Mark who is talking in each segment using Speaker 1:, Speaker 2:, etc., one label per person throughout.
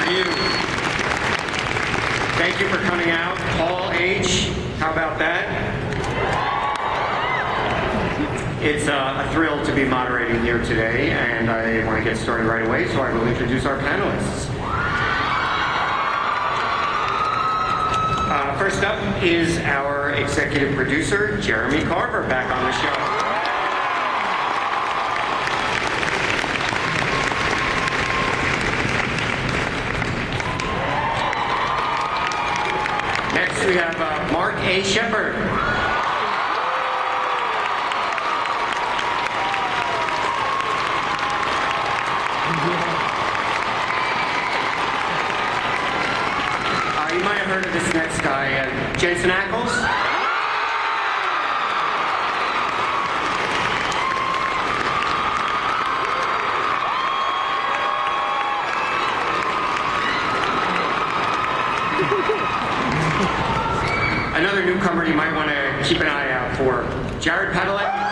Speaker 1: for you. Thank you for coming out. All age, how about that? It's a thrill to be moderating here today, and I want to get started right away, so I will introduce our panelists. First up is our executive producer, Jeremy Carver, back on the show. Next we have Mark A. Shepard. You might have heard of this next guy, Jensen Ackles. Another newcomer you might want to keep an eye out for, Jared Padalecki.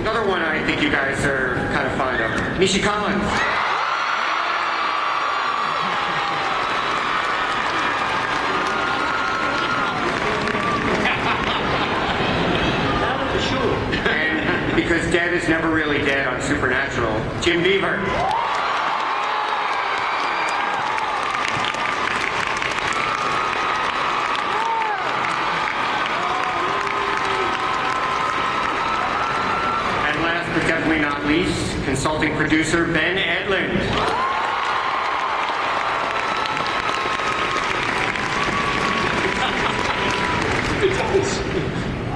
Speaker 1: Another one I think you guys are kind of fond of, Misha Collins. And because dead is never really dead on Supernatural, Jim Beaver. And last but definitely not least, consulting producer Ben Edlund.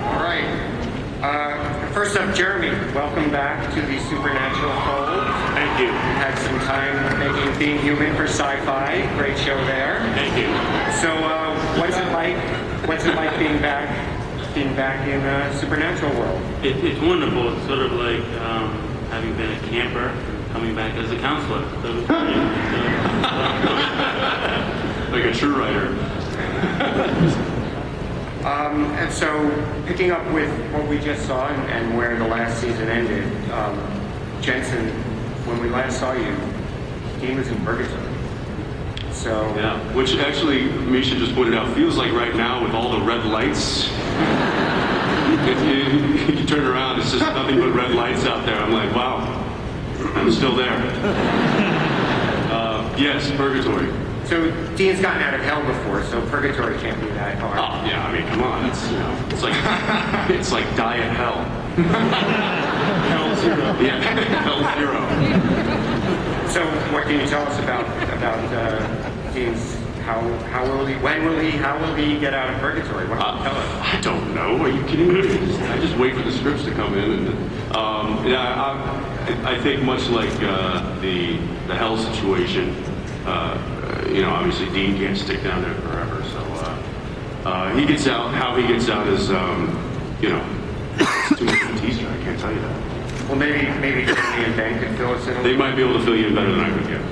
Speaker 1: All right. First up, Jeremy, welcome back to the Supernatural fold.
Speaker 2: Thank you.
Speaker 1: You had some time making Being Human for Sci-Fi. Great show there.
Speaker 2: Thank you.
Speaker 1: So, what's it like? What's it like being back in Supernatural world?
Speaker 2: It's wonderful. It's sort of like having been a camper, coming back as a counselor. So it's great. Like a true writer.
Speaker 1: And so, picking up with what we just saw and where the last season ended, Jensen, when we last saw you, Dean was in purgatory. So
Speaker 3: yeah, which actually Misha just pointed out feels like right now with all the red lights. If you turn around, it's just nothing but red lights out there. I'm like, wow, I'm still there. Yes, purgatory.
Speaker 1: So Dean's gotten out of hell before, so purgatory can't be that hard.
Speaker 3: Oh yeah, I mean, come on, it's like diet hell.
Speaker 2: Hell zero.
Speaker 3: Yeah, hell zero.
Speaker 1: So what can you tell us about Dean's? How will he get out of purgatory? What can you tell us?
Speaker 3: I don't know. Are you kidding me? I just wait for the scripts to come in, and I think much like the hell situation. Obviously Dean can't stick down there forever, so he gets out. How he gets out is, it's too much of a teaser. I can't tell you that.
Speaker 1: Well, maybe Jeremy and Ben could fill us in.
Speaker 3: They might be able to fill you in better than I could get.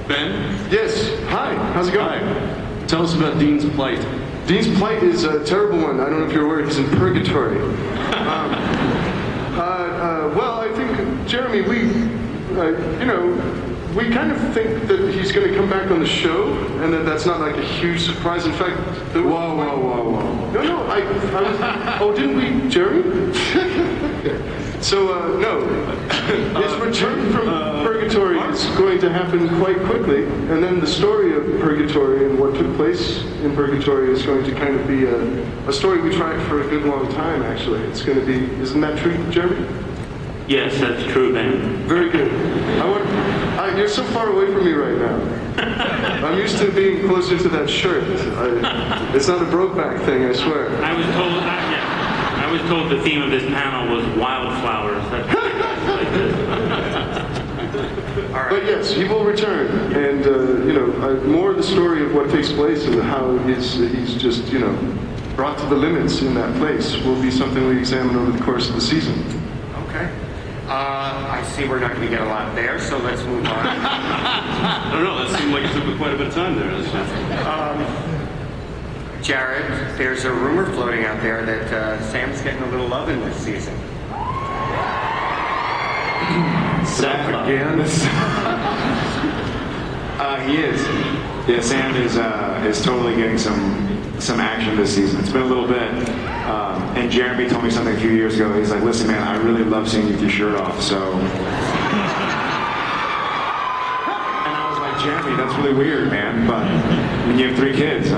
Speaker 3: Ben?
Speaker 4: Yes. Hi. How's it going?
Speaker 3: Hi. Tell us about Dean's plight.
Speaker 4: Dean's plight is a terrible one. I don't know if you're aware. He's in purgatory. Well, I think, Jeremy, we kind of think that he's going to come back on the show, and that's not like a huge surprise. In fact,
Speaker 3: Whoa.
Speaker 4: No, I was. Oh, didn't we, Jeremy? So, no. His return from purgatory is going to happen quite quickly, and then the story of purgatory and what took place in purgatory is going to kind of be a story we tracked for a good long time, actually. It's going to be, isn't that true, Jeremy?
Speaker 2: Yes, that's true, Ben.
Speaker 4: Very good. You're so far away from me right now. I'm used to being closer to that shirt. It's not a Brokeback thing, I swear.
Speaker 2: I was told the theme of this panel was wildflowers. That's like this.
Speaker 1: All right.
Speaker 4: But yes, he will return, and more of the story of what takes place and how he's just brought to the limits in that place will be something we examine over the course of the season.
Speaker 1: Okay. I see we're not going to get a lot there, so let's move on.
Speaker 3: I don't know, that seemed like it took quite a bit of time there.
Speaker 1: Jared, there's a rumor floating out there that Sam's getting a little love in this season.
Speaker 5: Sam again? He is. Yeah, Sam is totally getting some action this season. It's been a little bit. And Jeremy told me something a few years ago. He's like, listen, man, I really love seeing you with your shirt off, so. And I was like, Jeremy, that's really weird, man. But I mean, you have 3 kids,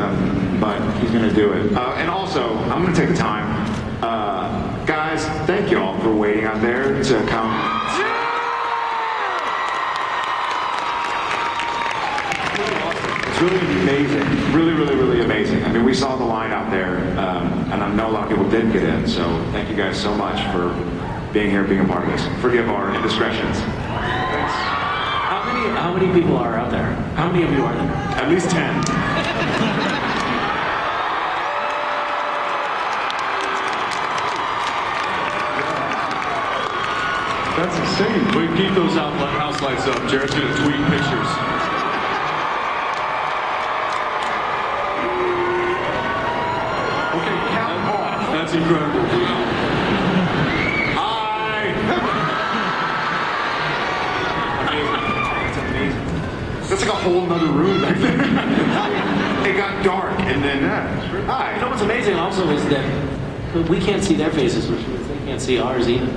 Speaker 5: but he's going to do it. And also, I'm going to take the time. Guys, thank you all for waiting out there to come. It's really amazing. Really amazing. I mean, we saw the line out there, and I know a lot of people didn't get in, so thank you guys so much for being here, being a part of this. Forgive our indiscretions. Thanks.
Speaker 6: How many people are out there? How many of you are there?
Speaker 5: At least 10.
Speaker 3: That's insane. We keep those house lights up. Jared's going to tweet pictures. Okay, count off. That's incredible. Hi!
Speaker 5: It's amazing. That's like a whole nother room back there. It got dark, and then, hi.
Speaker 6: You know what's amazing also is that we can't see their faces, which means they can't see ours either.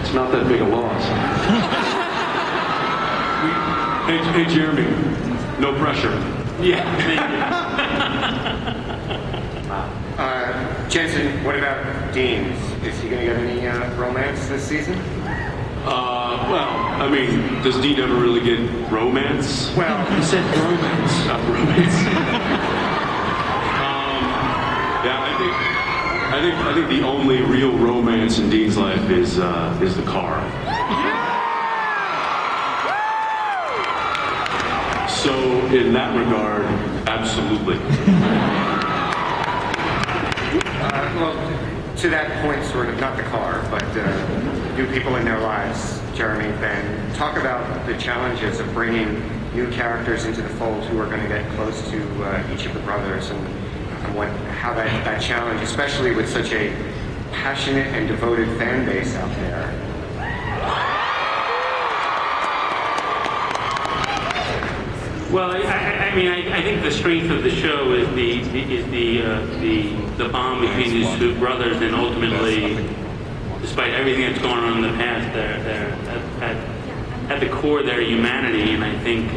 Speaker 3: It's not that big a loss. Hey, Jeremy, no pressure.
Speaker 6: Yeah.
Speaker 1: Jensen, what about Dean? Is he going to get any romance this season?
Speaker 3: Well, I mean, does Dean ever really get romance?
Speaker 1: Well,
Speaker 6: You said romance.
Speaker 3: Not romance. I think the only real romance in Dean's life is the car. So in that regard, absolutely.
Speaker 1: well, to that point, sort of, not the car, but new people in their lives, Jeremy, Ben, talk about the challenges of bringing new characters into the fold who are going to get close to each of the brothers and how that challenge, especially with such a passionate and devoted fan base out there.
Speaker 2: Well, I mean, I think the strength of the show is the bond between these 2 brothers, and ultimately, despite everything that's going on in the past, they're at the core of their humanity, and I think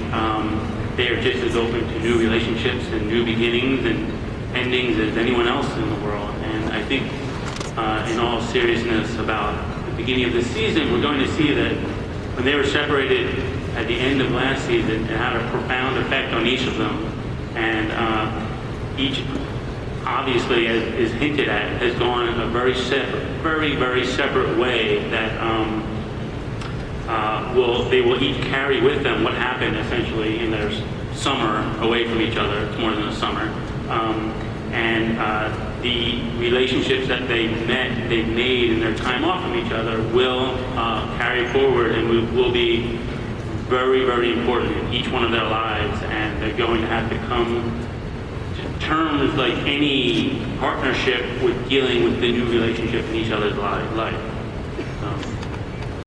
Speaker 2: they are just as open to new relationships and new beginnings and endings as anyone else in the world. And I think, in all seriousness, about the beginning of this season, we're going to see that when they were separated at the end of last season, it had a profound effect on each of them. And each, obviously, as is hinted at, has gone a very separate way that they will each carry with them what happened essentially in their summer away from each other. It's more than a summer. The relationships that they've made in their time off from each other will carry forward and will be very important in each one of their lives, and they're going to have to come to terms like any partnership with dealing with the new relationship in each other's life.